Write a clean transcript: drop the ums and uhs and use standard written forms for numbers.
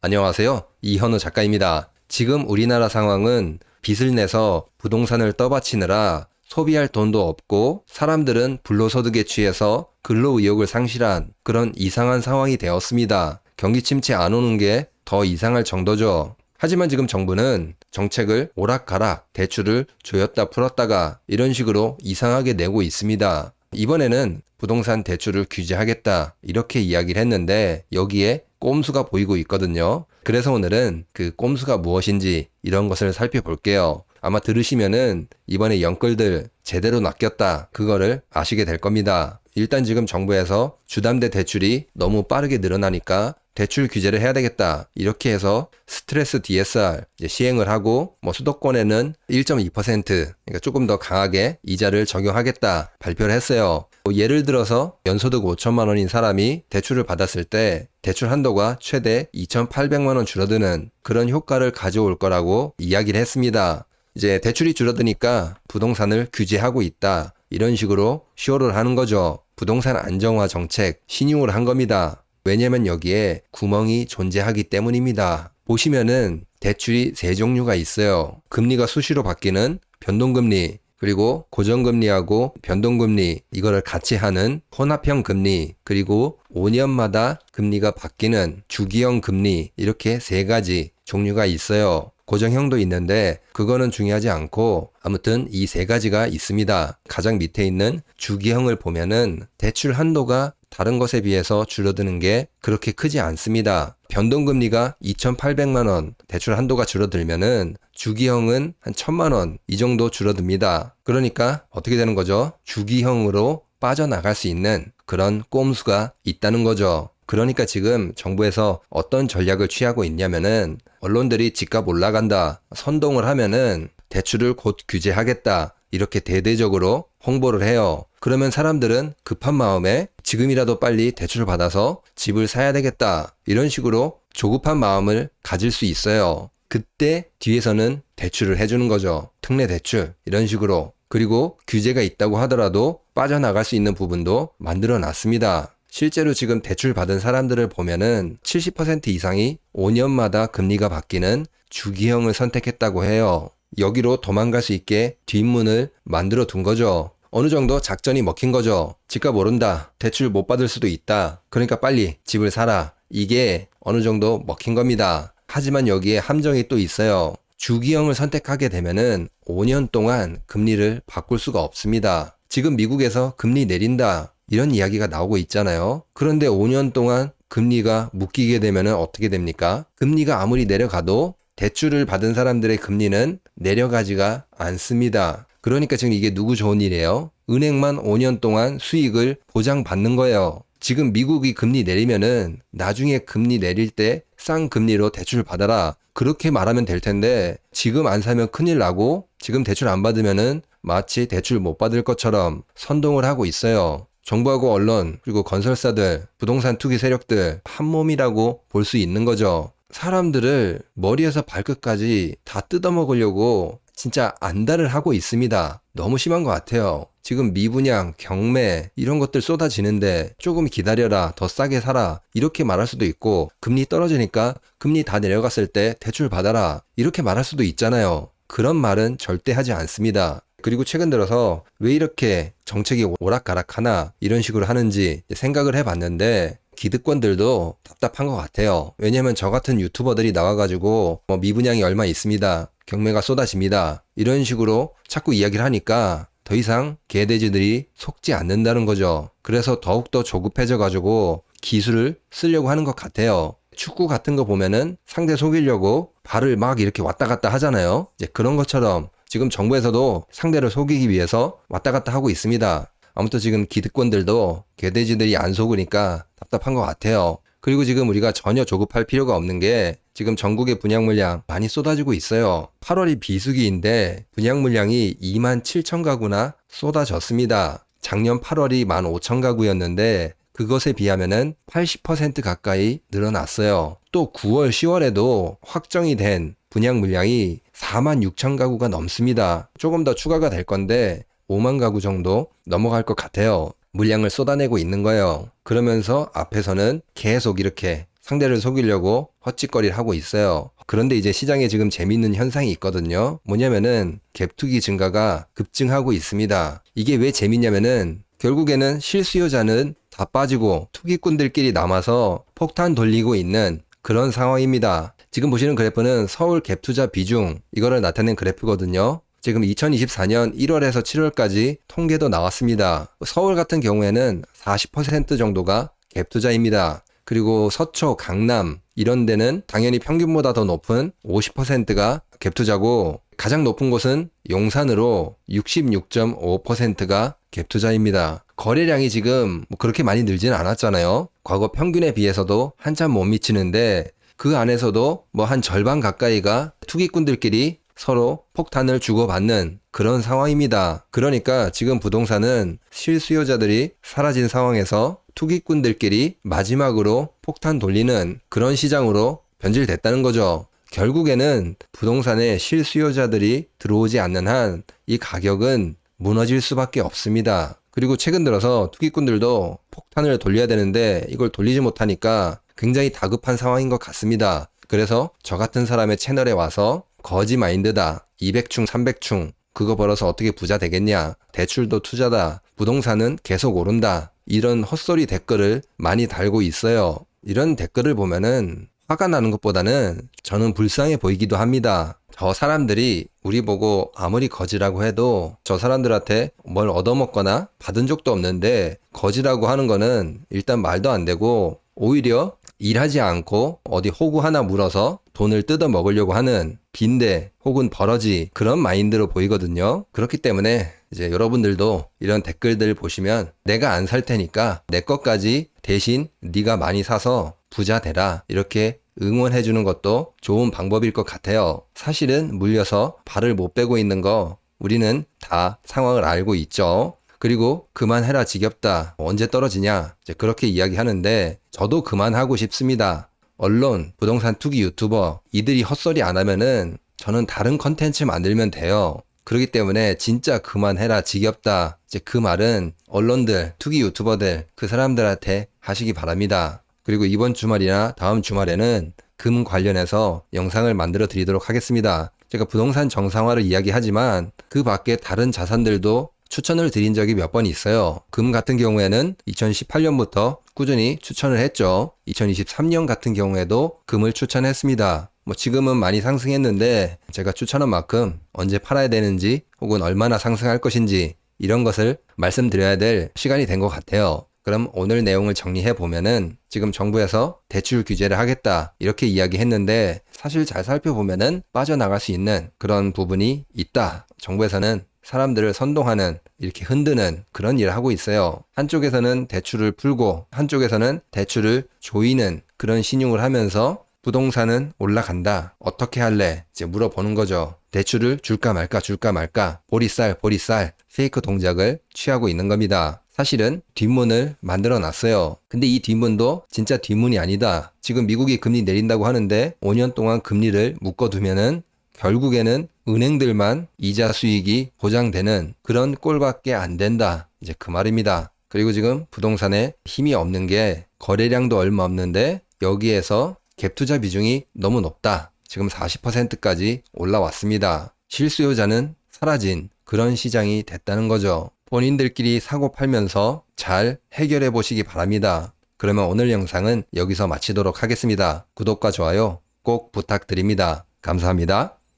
안녕하세요. 이현우 작가입니다. 지금 우리나라 상황은 빚을 내서 부동산을 떠받치느라 소비할 돈도 없고 사람들은 불로소득에 취해서 근로의욕을 상실한 그런 이상한 상황이 되었습니다. 경기 침체 안 오는 게 더 이상할 정도죠. 하지만 지금 정부는 정책을 오락가락 대출을 조였다 풀었다가 이런 식으로 이상하게 내고 있습니다. 이번에는 부동산 대출을 규제하겠다 이렇게 이야기를 했는데 여기에 꼼수가 보이고 있거든요. 그래서 오늘은 그 꼼수가 무엇인지 이런 것을 살펴볼게요. 아마 들으시면은 이번에 연끌들 제대로 낚였다 그거를 아시게 될 겁니다. 일단 지금 정부에서 주담대 대출이 너무 빠르게 늘어나니까 대출 규제를 해야 되겠다 이렇게 해서 스트레스 DSR 시행을 하고 수도권에는 1.2% 그러니까 조금 더 강하게 이자를 적용하겠다 발표를 했어요. 예를 들어서 연소득 5천만 원인 사람이 대출을 받았을 때 대출 한도가 최대 2,800만 원 줄어드는 그런 효과를 가져올 거라고 이야기를 했습니다. 이제 대출이 줄어드니까 부동산을 규제하고 있다 이런 식으로 쇼를 하는 거죠. 부동산 안정화 정책 신용을 한 겁니다. 왜냐면 여기에 구멍이 존재하기 때문입니다. 보시면은 대출이 세 종류가 있어요. 금리가 수시로 바뀌는 변동금리, 그리고 고정금리하고 변동금리 이거를 같이 하는 혼합형 금리, 그리고 5년마다 금리가 바뀌는 주기형 금리 이렇게 세 가지 종류가 있어요. 고정형도 있는데 그거는 중요하지 않고 아무튼 이 세 가지가 있습니다. 가장 밑에 있는 주기형을 보면은 대출 한도가 다른 것에 비해서 줄어드는 게 그렇게 크지 않습니다. 변동금리가 2,800만 원 대출 한도가 줄어들면은 주기형은 한 1,000만 원 이 정도 줄어듭니다. 그러니까 어떻게 되는 거죠? 주기형으로 빠져나갈 수 있는 그런 꼼수가 있다는 거죠. 그러니까 지금 정부에서 어떤 전략을 취하고 있냐면은 언론들이 집값 올라간다 선동을 하면은 대출을 곧 규제하겠다 이렇게 대대적으로 홍보를 해요. 그러면 사람들은 급한 마음에 지금이라도 빨리 대출을 받아서 집을 사야 되겠다 이런 식으로 조급한 마음을 가질 수 있어요. 그때 뒤에서는 대출을 해주는 거죠. 특례 대출 이런 식으로. 그리고 규제가 있다고 하더라도 빠져나갈 수 있는 부분도 만들어 놨습니다. 실제로 지금 대출 받은 사람들을 보면은 70% 이상이 5년마다 금리가 바뀌는 주기형을 선택했다고 해요. 여기로 도망갈 수 있게 뒷문을 만들어 둔 거죠. 어느 정도 작전이 먹힌 거죠. 집값 오른다. 대출 못 받을 수도 있다. 그러니까 빨리 집을 사라. 이게 어느 정도 먹힌 겁니다. 하지만 여기에 함정이 또 있어요. 주기형을 선택하게 되면은 5년 동안 금리를 바꿀 수가 없습니다. 지금 미국에서 금리 내린다. 이런 이야기가 나오고 있잖아요. 그런데 5년 동안 금리가 묶이게 되면은 어떻게 됩니까? 금리가 아무리 내려가도 대출을 받은 사람들의 금리는 내려가지가 않습니다. 그러니까 지금 이게 누구 좋은 일이에요? 은행만 5년 동안 수익을 보장받는 거예요. 지금 미국이 금리 내리면은 나중에 금리 내릴 때 싼 금리로 대출 받아라. 그렇게 말하면 될 텐데 지금 안 사면 큰일 나고 지금 대출 안 받으면은 마치 대출 못 받을 것처럼 선동을 하고 있어요. 정부하고 언론 그리고 건설사들, 부동산 투기 세력들 한 몸이라고 볼 수 있는 거죠. 사람들을 머리에서 발끝까지 다 뜯어먹으려고 진짜 안달을 하고 있습니다. 너무 심한 것 같아요. 지금 미분양, 경매 이런 것들 쏟아지는데 조금 기다려라, 더 싸게 사라 이렇게 말할 수도 있고 금리 떨어지니까 금리 다 내려갔을 때 대출 받아라 이렇게 말할 수도 있잖아요. 그런 말은 절대 하지 않습니다. 그리고 최근 들어서 왜 이렇게 정책이 오락가락하나 이런 식으로 하는지 생각을 해봤는데 기득권들도 답답한 것 같아요. 왜냐면 저 같은 유튜버들이 나와가지고 미분양이 얼마 있습니다. 경매가 쏟아집니다. 이런 식으로 자꾸 이야기를 하니까 더 이상 개돼지들이 속지 않는다는 거죠. 그래서 더욱더 조급해져가지고 기술을 쓰려고 하는 것 같아요. 축구 같은 거 보면은 상대 속이려고 발을 막 이렇게 왔다 갔다 하잖아요. 이제 그런 것처럼 지금 정부에서도 상대를 속이기 위해서 왔다 갔다 하고 있습니다. 아무튼 지금 기득권들도 개돼지들이 안 속으니까 답답한 것 같아요. 그리고 지금 우리가 전혀 조급할 필요가 없는 게 지금 전국의 분양 물량 많이 쏟아지고 있어요. 8월이 비수기인데 분양 물량이 27,000가구나 쏟아졌습니다. 작년 8월이 15,000가구였는데 그것에 비하면은 80% 가까이 늘어났어요. 또 9월, 10월에도 확정이 된 분양 물량이 46,000가구가 넘습니다. 조금 더 추가가 될 건데 5만 가구 정도 넘어갈 것 같아요. 물량을 쏟아내고 있는 거예요. 그러면서 앞에서는 계속 이렇게 상대를 속이려고 헛짓거리를 하고 있어요. 그런데 이제 시장에 지금 재밌는 현상이 있거든요. 뭐냐면은 갭투기 증가가 급증하고 있습니다. 이게 왜 재밌냐면은 결국에는 실수요자는 다 빠지고 투기꾼들끼리 남아서 폭탄 돌리고 있는 그런 상황입니다. 지금 보시는 그래프는 서울 갭 투자 비중, 이거를 나타낸 그래프거든요. 지금 2024년 1월에서 7월까지 통계도 나왔습니다. 서울 같은 경우에는 40% 정도가 갭 투자입니다. 그리고 서초, 강남 이런 데는 당연히 평균보다 더 높은 50%가 갭 투자고, 가장 높은 곳은 용산으로 66.5%가 갭 투자입니다. 거래량이 지금 뭐 그렇게 많이 늘지는 않았잖아요. 과거 평균에 비해서도 한참 못 미치는데 그 안에서도 뭐 한 절반 가까이가 투기꾼들끼리 서로 폭탄을 주고받는 그런 상황입니다. 그러니까 지금 부동산은 실수요자들이 사라진 상황에서 투기꾼들끼리 마지막으로 폭탄 돌리는 그런 시장으로 변질됐다는 거죠. 결국에는 부동산에 실수요자들이 들어오지 않는 한 이 가격은 무너질 수밖에 없습니다. 그리고 최근 들어서 투기꾼들도 폭탄을 돌려야 되는데 이걸 돌리지 못하니까 굉장히 다급한 상황인 것 같습니다. 그래서 저 같은 사람의 채널에 와서 거지 마인드다, 200충 300충 그거 벌어서 어떻게 부자 되겠냐, 대출도 투자다, 부동산은 계속 오른다, 이런 헛소리 댓글을 많이 달고 있어요. 이런 댓글을 보면은 화가 나는 것보다는 저는 불쌍해 보이기도 합니다. 저 사람들이 우리 보고 아무리 거지라고 해도 저 사람들한테 뭘 얻어먹거나 받은 적도 없는데 거지라고 하는 거는 일단 말도 안 되고, 오히려 일하지 않고 어디 호구 하나 물어서 돈을 뜯어 먹으려고 하는 빈대 혹은 버러지, 그런 마인드로 보이거든요. 그렇기 때문에 이제 여러분들도 이런 댓글들 보시면 내가 안 살 테니까 내 것까지 대신 네가 많이 사서 부자 되라, 이렇게 응원해 주는 것도 좋은 방법일 것 같아요. 사실은 물려서 발을 못 빼고 있는 거 우리는 다 상황을 알고 있죠. 그리고 그만해라 지겹다, 언제 떨어지냐, 이제 그렇게 이야기하는데 저도 그만하고 싶습니다. 언론, 부동산 투기 유튜버 이들이 헛소리 안 하면은 저는 다른 컨텐츠 만들면 돼요. 그렇기 때문에 진짜 그만해라 지겹다, 이제 그 말은 언론들, 투기 유튜버들 그 사람들한테 하시기 바랍니다. 그리고 이번 주말이나 다음 주말에는 금 관련해서 영상을 만들어 드리도록 하겠습니다. 제가 부동산 정상화를 이야기하지만 그 밖에 다른 자산들도 추천을 드린 적이 몇 번 있어요. 금 같은 경우에는 2018년부터 꾸준히 추천을 했죠. 2023년 같은 경우에도 금을 추천했습니다. 뭐 지금은 많이 상승했는데 제가 추천한 만큼 언제 팔아야 되는지 혹은 얼마나 상승할 것인지 이런 것을 말씀드려야 될 시간이 된 것 같아요. 그럼 오늘 내용을 정리해 보면은 지금 정부에서 대출 규제를 하겠다 이렇게 이야기했는데 사실 잘 살펴보면은 빠져나갈 수 있는 그런 부분이 있다. 정부에서는 사람들을 선동하는, 이렇게 흔드는 그런 일을 하고 있어요. 한쪽에서는 대출을 풀고 한쪽에서는 대출을 조이는 그런 신용을 하면서 부동산은 올라간다, 어떻게 할래? 이제 물어보는 거죠. 대출을 줄까 말까 보리쌀 페이크 동작을 취하고 있는 겁니다. 사실은 뒷문을 만들어 놨어요. 근데 이 뒷문도 진짜 뒷문이 아니다. 지금 미국이 금리 내린다고 하는데 5년 동안 금리를 묶어두면은 결국에는 은행들만 이자 수익이 보장되는 그런 꼴밖에 안 된다, 이제 그 말입니다. 그리고 지금 부동산에 힘이 없는 게 거래량도 얼마 없는데 여기에서 갭 투자 비중이 너무 높다. 지금 40%까지 올라왔습니다. 실수요자는 사라진 그런 시장이 됐다는 거죠. 본인들끼리 사고 팔면서 잘 해결해 보시기 바랍니다. 그러면 오늘 영상은 여기서 마치도록 하겠습니다. 구독과 좋아요 꼭 부탁드립니다. 감사합니다.